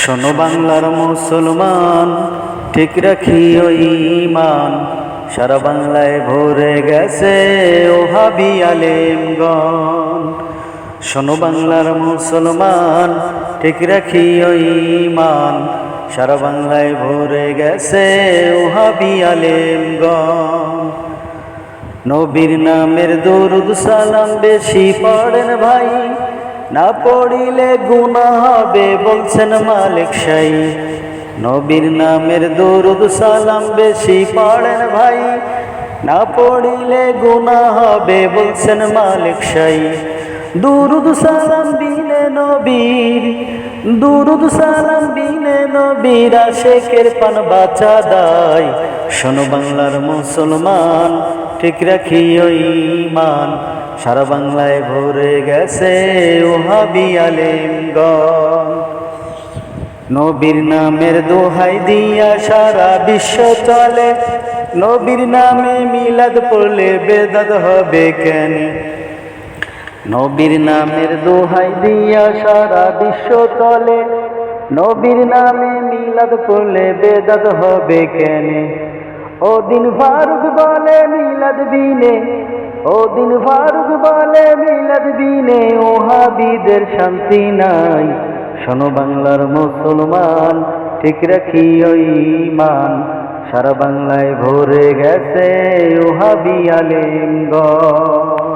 শোনো বাংলার মুসলমান, ঠিক রাখি ওই ঈমান। সারা বাংলায় ভরে গেছে ওহাবি আলেমগণ। শোনো বাংলার মুসলমান, ঠিক রাখি ওই ঈমান। সারা বাংলায় ভরে গেছে ওহাবি আলেমগণ। নবীর নামের দরুদ সালাম বেশি পড়েন ভাই, না পড়িলে গুনাহ হবে বলছেন মালিক শাই। নবীর নামের দরুদ সালাম বেশি পড়েন ভাই, না পড়িলে গুনাহ হবে বলছেন মালিক শাই। দুরুদ সালাম বিনে নবীর, দুরুদ সালাম বিনে নবীর আশেকের পান বাঁচা দায়। শোনো বাংলার মুসলমান, ঠিক রাখি ওই ঈমান। সারা বাংলায় ভরে গেছে ওহাবি আলেমগণ। নবীর নামের দোহাই দিয়া সারা বিশ্ব চলে, নবীর নামে মিলাদ পড়লে বেদাত হবে কেন? নবীর নামের দোহাই দিয়া সারা বিশ্ব চলে, নবীর নামে মিলাদ পড়লে বেদাত হবে কেন? ও দিন ফারুক বলে মিলাদ বিনে, ও দিন ফারুক বলে মিলাদ বিনে ওহাবিদের শান্তি নাই। শোনো বাংলার মুসলমান, ঠিক রাখি ওই ঈমান। সারা বাংলায় ভরে গেছে ওহাবি আলেমগণ।